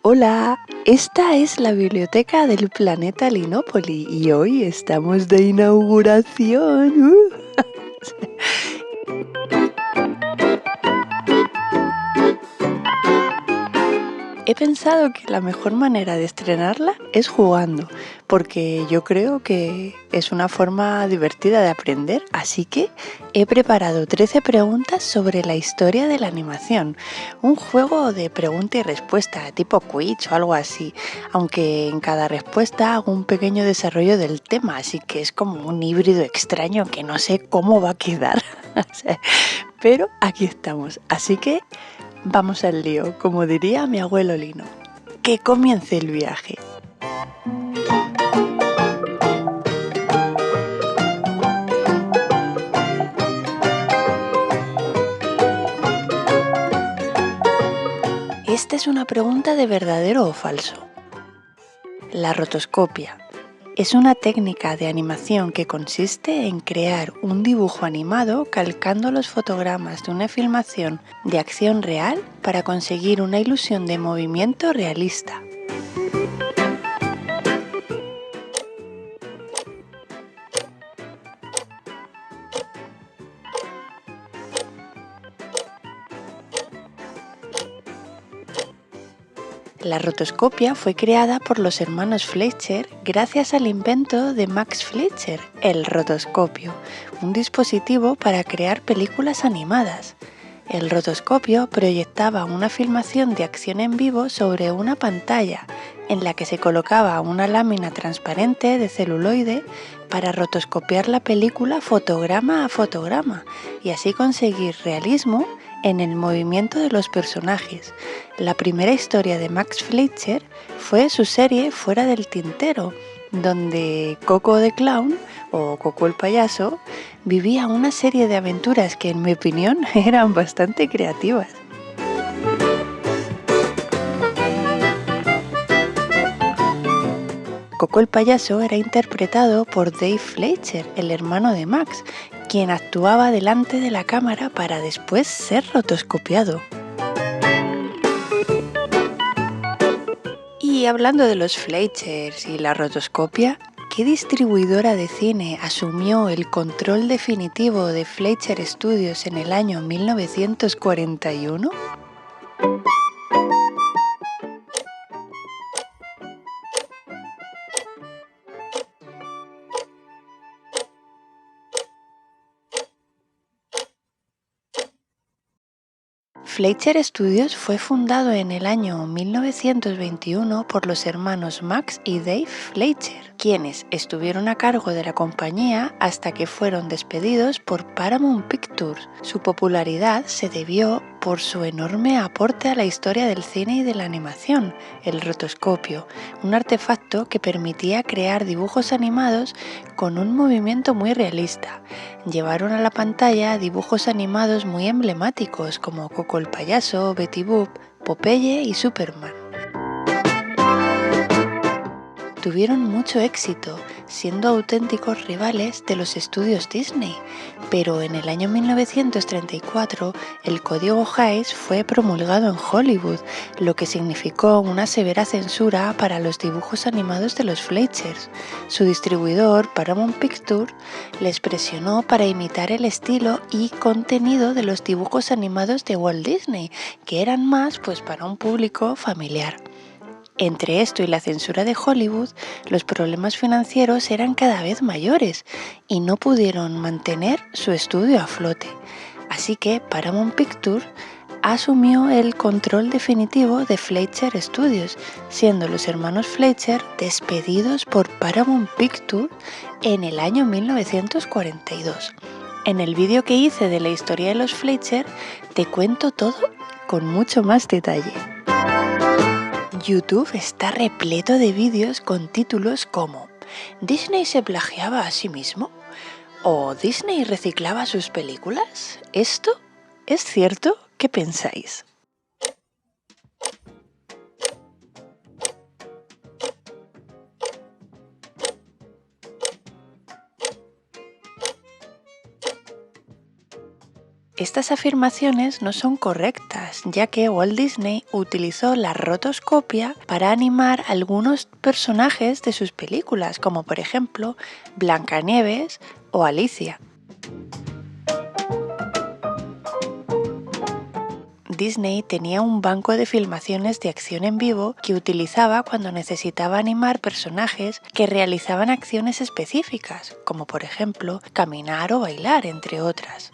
Hola, esta es la biblioteca del planeta Linópoli y hoy estamos de inauguración. He pensado que la mejor manera de estrenarla es jugando, porque yo creo que es una forma divertida de aprender, así que he preparado 13 preguntas sobre la historia de la animación, un juego de pregunta y respuesta, tipo quiz o algo así, aunque en cada respuesta hago un pequeño desarrollo del tema, así que es como un híbrido extraño que no sé cómo va a quedar, pero aquí estamos, así que vamos al lío, como diría mi abuelo Lino. ¡Que comience el viaje! Esta es una pregunta de verdadero o falso. La rotoscopia es una técnica de animación que consiste en crear un dibujo animado calcando los fotogramas de una filmación de acción real para conseguir una ilusión de movimiento realista. La rotoscopia fue creada por los hermanos Fleischer gracias al invento de Max Fleischer, el rotoscopio, un dispositivo para crear películas animadas. El rotoscopio proyectaba una filmación de acción en vivo sobre una pantalla en la que se colocaba una lámina transparente de celuloide para rotoscopiar la película fotograma a fotograma y así conseguir realismo en el movimiento de los personajes. La primera historia de Max Fleischer fue su serie Fuera del Tintero, donde Coco the Clown, o Coco el Payaso, vivía una serie de aventuras que, en mi opinión, eran bastante creativas. Coco el Payaso era interpretado por Dave Fleischer, el hermano de Max, quien actuaba delante de la cámara para después ser rotoscopiado. Y hablando de los Fleischers y la rotoscopia, ¿qué distribuidora de cine asumió el control definitivo de Fleischer Studios en el año 1941? Fleischer Studios fue fundado en el año 1921 por los hermanos Max y Dave Fleischer, quienes estuvieron a cargo de la compañía hasta que fueron despedidos por Paramount Pictures. Su popularidad se debió por su enorme aporte a la historia del cine y de la animación, el rotoscopio, un artefacto que permitía crear dibujos animados con un movimiento muy realista. Llevaron a la pantalla dibujos animados muy emblemáticos como Coco el Payaso, Betty Boop, Popeye y Superman. Tuvieron mucho éxito, siendo auténticos rivales de los estudios Disney, pero en el año 1934 el Código Hays fue promulgado en Hollywood, lo que significó una severa censura para los dibujos animados de los Fleischers. Su distribuidor, Paramount Pictures, les presionó para imitar el estilo y contenido de los dibujos animados de Walt Disney, que eran más para un público familiar. Entre esto y la censura de Hollywood, los problemas financieros eran cada vez mayores y no pudieron mantener su estudio a flote. Así que Paramount Pictures asumió el control definitivo de Fleischer Studios, siendo los hermanos Fleischer despedidos por Paramount Pictures en el año 1942. En el vídeo que hice de la historia de los Fleischer te cuento todo con mucho más detalle. YouTube está repleto de vídeos con títulos como ¿Disney se plagiaba a sí mismo? ¿O Disney reciclaba sus películas? ¿Esto es cierto? ¿Qué pensáis? Estas afirmaciones no son correctas, ya que Walt Disney utilizó la rotoscopia para animar algunos personajes de sus películas, como por ejemplo Blancanieves o Alicia. Disney tenía un banco de filmaciones de acción en vivo que utilizaba cuando necesitaba animar personajes que realizaban acciones específicas, como por ejemplo caminar o bailar, entre otras.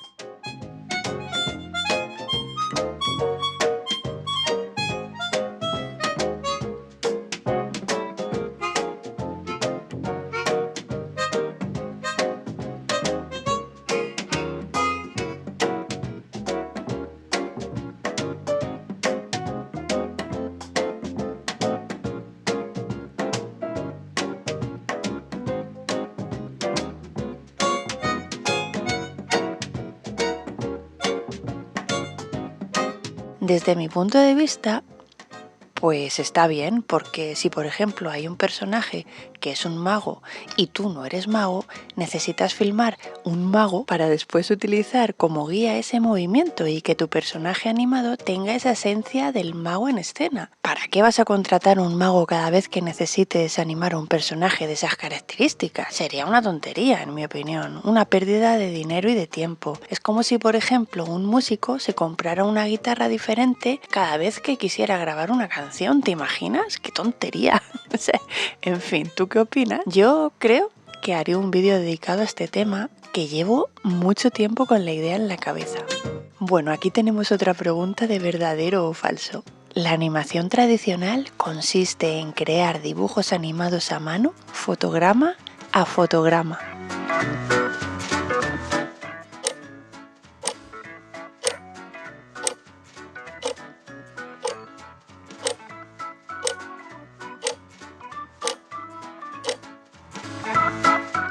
Desde mi punto de vista, pues está bien, porque si por ejemplo hay un personaje que es un mago y tú no eres mago, necesitas filmar un mago para después utilizar como guía ese movimiento y que tu personaje animado tenga esa esencia del mago en escena. ¿Para qué vas a contratar un mago cada vez que necesites animar a un personaje de esas características? Sería una tontería, en mi opinión, una pérdida de dinero y de tiempo. Es como si, por ejemplo, un músico se comprara una guitarra diferente cada vez que quisiera grabar una canción. ¿Te imaginas? ¡Qué tontería! En fin, ¿tú qué opinas? Yo creo que haré un vídeo dedicado a este tema, que llevo mucho tiempo con la idea en la cabeza. Bueno, aquí tenemos otra pregunta de verdadero o falso. ¿La animación tradicional consiste en crear dibujos animados a mano, fotograma a fotograma?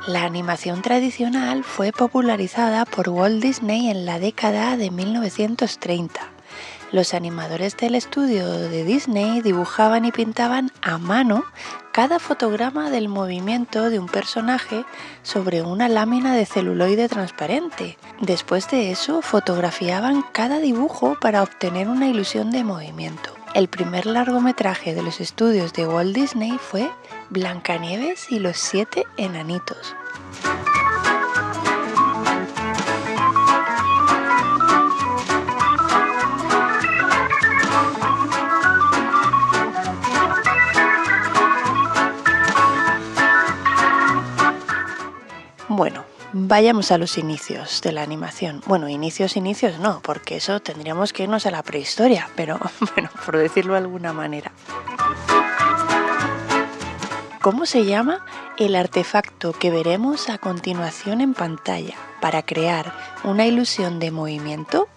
La animación tradicional fue popularizada por Walt Disney en la década de 1930. Los animadores del estudio de Disney dibujaban y pintaban a mano cada fotograma del movimiento de un personaje sobre una lámina de celuloide transparente. Después de eso, fotografiaban cada dibujo para obtener una ilusión de movimiento. El primer largometraje de los estudios de Walt Disney fue Blancanieves y los 7 enanitos. Bueno, vayamos a los inicios de la animación. Bueno, inicios no, porque eso tendríamos que irnos a la prehistoria, pero bueno, por decirlo de alguna manera. ¿Cómo se llama el artefacto que veremos a continuación en pantalla para crear una ilusión de movimiento?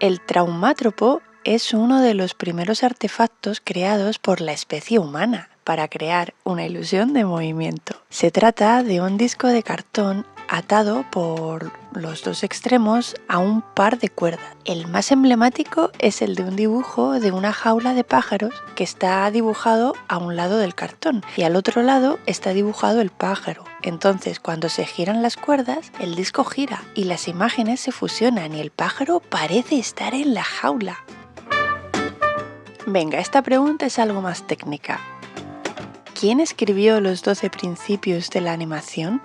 El traumátropo es uno de los primeros artefactos creados por la especie humana para crear una ilusión de movimiento. Se trata de un disco de cartón atado por los dos extremos a un par de cuerdas. El más emblemático es el de un dibujo de una jaula de pájaros que está dibujado a un lado del cartón y al otro lado está dibujado el pájaro. Entonces, cuando se giran las cuerdas, el disco gira y las imágenes se fusionan y el pájaro parece estar en la jaula. Venga, esta pregunta es algo más técnica. ¿Quién escribió los 12 principios de la animación?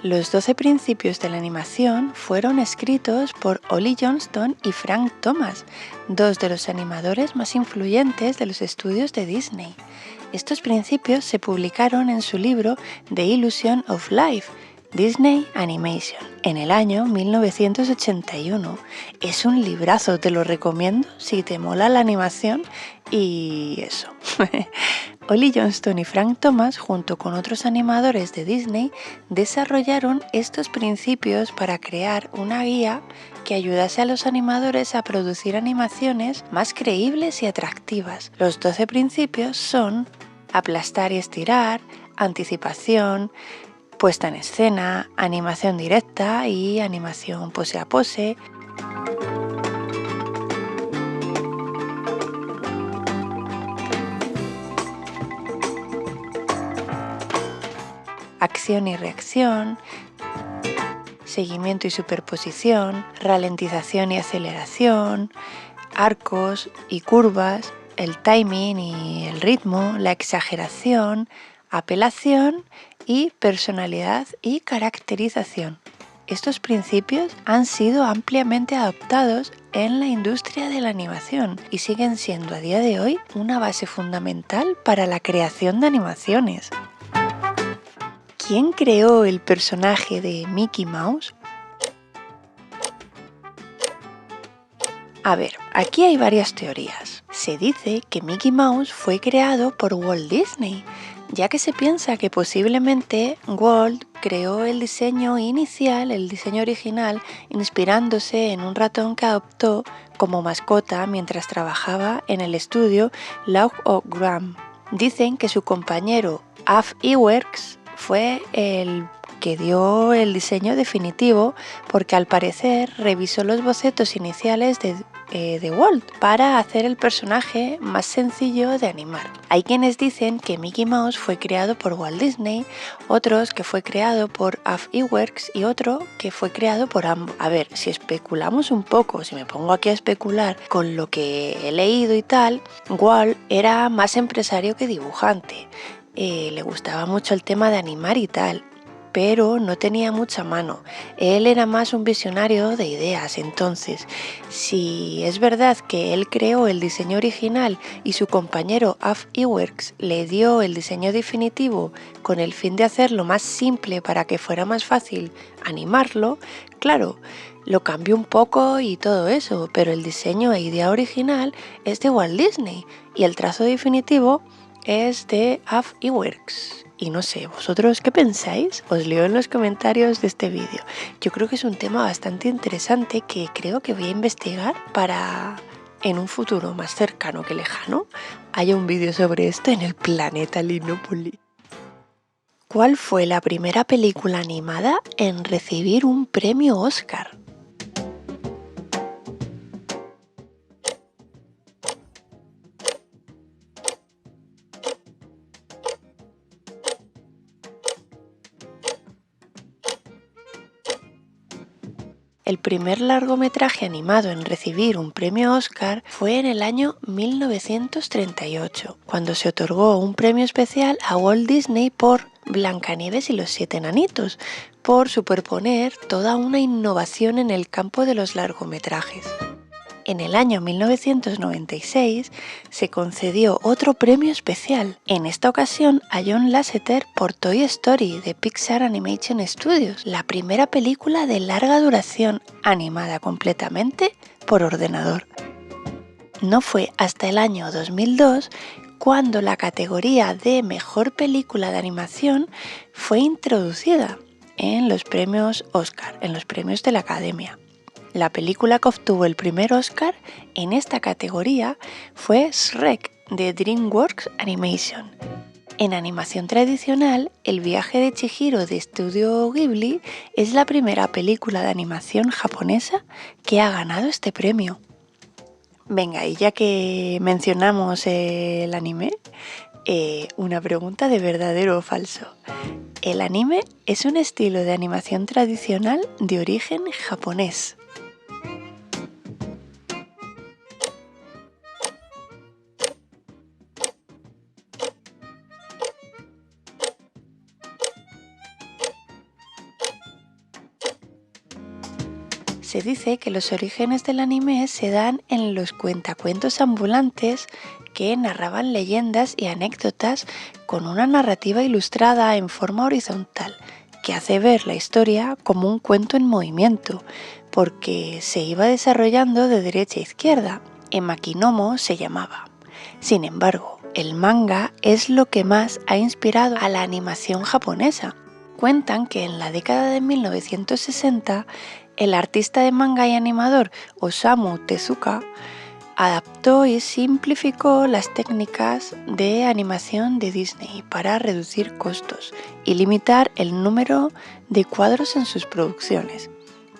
Los 12 principios de la animación fueron escritos por Ollie Johnston y Frank Thomas, dos de los animadores más influyentes de los estudios de Disney. Estos principios se publicaron en su libro The Illusion of Life, Disney Animation, en el año 1981. Es un librazo, te lo recomiendo si te mola la animación y eso. Ollie Johnston y Frank Thomas, junto con otros animadores de Disney, desarrollaron estos principios para crear una guía que ayudase a los animadores a producir animaciones más creíbles y atractivas. Los 12 principios son aplastar y estirar, anticipación, puesta en escena, animación directa y animación pose a pose. Acción y reacción, seguimiento y superposición, ralentización y aceleración, arcos y curvas, el timing y el ritmo, la exageración, apelación y personalidad y caracterización. Estos principios han sido ampliamente adoptados en la industria de la animación y siguen siendo a día de hoy una base fundamental para la creación de animaciones. ¿Quién creó el personaje de Mickey Mouse? A ver, aquí hay varias teorías. Se dice que Mickey Mouse fue creado por Walt Disney, ya que se piensa que posiblemente Walt creó el diseño inicial, el diseño original, inspirándose en un ratón que adoptó como mascota mientras trabajaba en el estudio Laugh of Gram. Dicen que su compañero Af Iwerks fue el que dio el diseño definitivo porque al parecer revisó los bocetos iniciales de Walt para hacer el personaje más sencillo de animar. Hay quienes dicen que Mickey Mouse fue creado por Walt Disney, otros que fue creado por Af Iwerks y otro que fue creado por ambos. A ver, si especulamos un poco, si me pongo aquí a especular con lo que he leído y tal, Walt era más empresario que dibujante. Le gustaba mucho el tema de animar y tal, pero no tenía mucha mano. Él era más un visionario de ideas. Entonces, si es verdad que él creó el diseño original y su compañero Af Iwerks le dio el diseño definitivo con el fin de hacerlo más simple para que fuera más fácil animarlo, claro, lo cambió un poco y todo eso, pero el diseño e idea original es de Walt Disney y el trazo definitivo es de Af Iwerks. Y no sé, ¿vosotros qué pensáis? Os leo en los comentarios de este vídeo. Yo creo que es un tema bastante interesante que creo que voy a investigar para en un futuro más cercano que lejano haya un vídeo sobre esto en el planeta Linópolis. ¿Cuál fue la primera película animada en recibir un premio Oscar? El primer largometraje animado en recibir un premio Oscar fue en el año 1938, cuando se otorgó un premio especial a Walt Disney por Blancanieves y los 7 enanitos, por superponer toda una innovación en el campo de los largometrajes. En el año 1996 se concedió otro premio especial, en esta ocasión a John Lasseter por Toy Story de Pixar Animation Studios, la primera película de larga duración animada completamente por ordenador. No fue hasta el año 2002 cuando la categoría de Mejor Película de Animación fue introducida en los premios Oscar, en los premios de la Academia. La película que obtuvo el primer Oscar en esta categoría fue Shrek de DreamWorks Animation. En animación tradicional, El viaje de Chihiro de Estudio Ghibli es la primera película de animación japonesa que ha ganado este premio. Venga, y ya que mencionamos el anime, una pregunta de verdadero o falso. El anime es un estilo de animación tradicional de origen japonés. Se dice que los orígenes del anime se dan en los cuentacuentos ambulantes que narraban leyendas y anécdotas con una narrativa ilustrada en forma horizontal, que hace ver la historia como un cuento en movimiento, porque se iba desarrollando de derecha a izquierda. En Makinomo se llamaba. Sin embargo, El manga es lo que más ha inspirado a la animación japonesa. Cuentan que en la década de 1960, el artista de manga y animador Osamu Tezuka adaptó y simplificó las técnicas de animación de Disney para reducir costos y limitar el número de cuadros en sus producciones.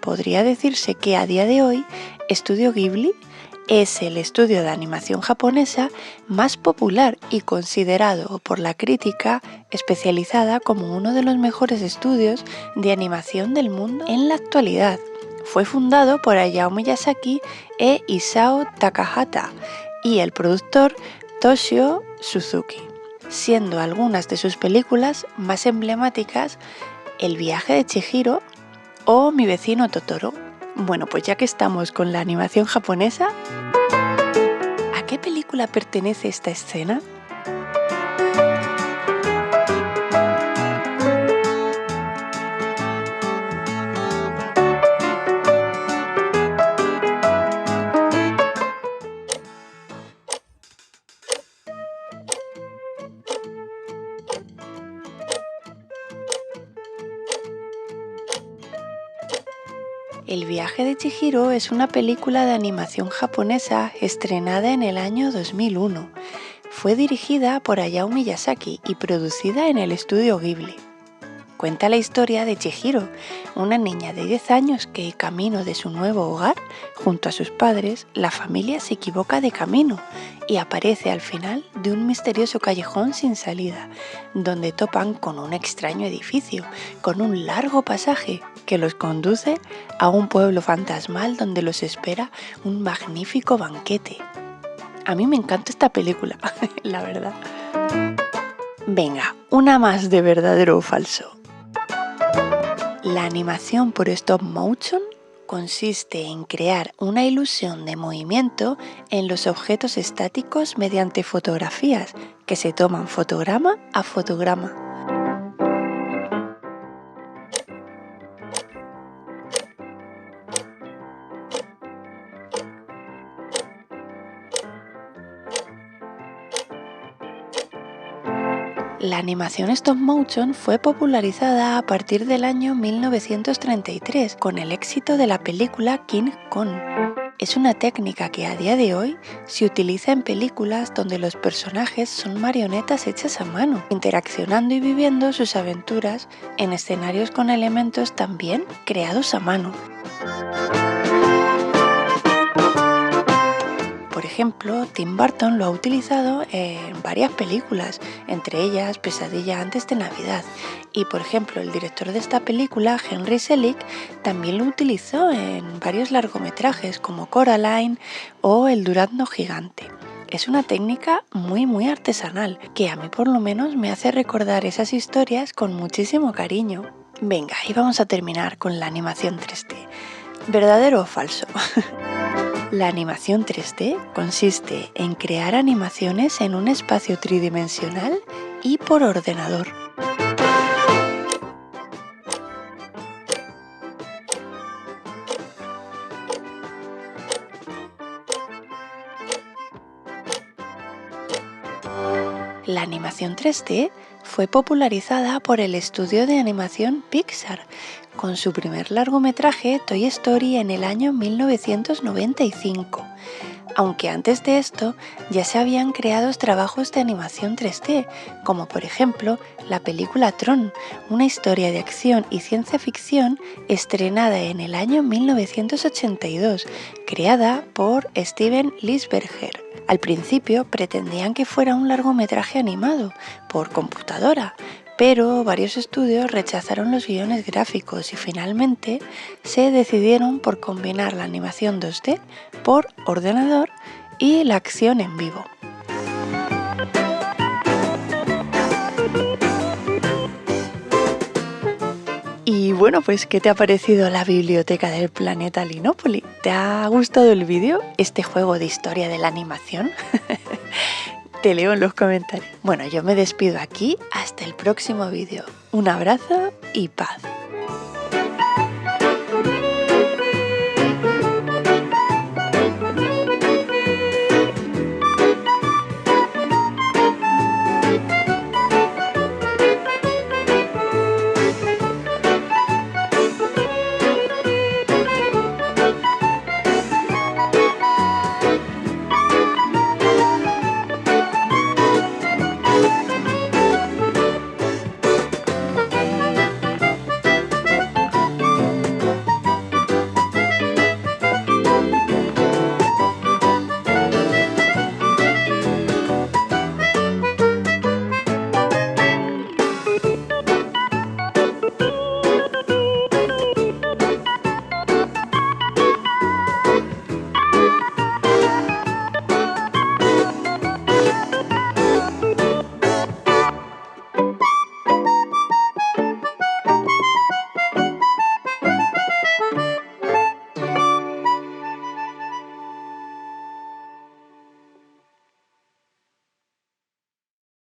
Podría decirse que a día de hoy, Estudio Ghibli es el estudio de animación japonesa más popular y considerado por la crítica especializada como uno de los mejores estudios de animación del mundo en la actualidad. Fue fundado por Hayao Miyazaki e Isao Takahata y el productor Toshio Suzuki, siendo algunas de sus películas más emblemáticas El viaje de Chihiro o Mi vecino Totoro. Bueno, pues ya que estamos con la animación japonesa, ¿a qué película pertenece esta escena? El viaje de Chihiro es una película de animación japonesa estrenada en el año 2001. Fue dirigida por Hayao Miyazaki y producida en el estudio Ghibli. Cuenta la historia de Chihiro, una niña de 10 años que, camino de su nuevo hogar, junto a sus padres, la familia se equivoca de camino y aparece al final de un misterioso callejón sin salida, donde topan con un extraño edificio, con un largo pasaje que los conduce a un pueblo fantasmal donde los espera un magnífico banquete. A mí me encanta esta película, la verdad. Venga, una más de verdadero o falso. La animación por stop motion consiste en crear una ilusión de movimiento en los objetos estáticos mediante fotografías que se toman fotograma a fotograma. La animación stop motion fue popularizada a partir del año 1933 con el éxito de la película King Kong. Es una técnica que a día de hoy se utiliza en películas donde los personajes son marionetas hechas a mano, interaccionando y viviendo sus aventuras en escenarios con elementos también creados a mano. Por ejemplo, Tim Burton lo ha utilizado en varias películas, entre ellas Pesadilla antes de Navidad. Y por ejemplo, el director de esta película, Henry Selick, también lo utilizó en varios largometrajes como Coraline o El durazno gigante. Es una técnica muy artesanal, que a mí por lo menos me hace recordar esas historias con muchísimo cariño. Venga, y vamos a terminar con la animación 3D. ¿Verdadero o falso? La animación 3D consiste en crear animaciones en un espacio tridimensional y por ordenador. La animación 3D fue popularizada por el estudio de animación Pixar, con su primer largometraje Toy Story en el año 1995. Aunque antes de esto ya se habían creado trabajos de animación 3D, como por ejemplo la película Tron, una historia de acción y ciencia ficción estrenada en el año 1982, creada por Steven Lisberger. Al principio pretendían que fuera un largometraje animado por computadora, pero varios estudios rechazaron los guiones gráficos y finalmente se decidieron por combinar la animación 2D por ordenador y la acción en vivo. Y bueno, pues ¿qué te ha parecido la biblioteca del planeta Linópolis? ¿Te ha gustado el vídeo? ¿Este juego de historia de la animación? Te leo en los comentarios. Bueno, yo me despido aquí hasta el próximo vídeo. Un abrazo y paz.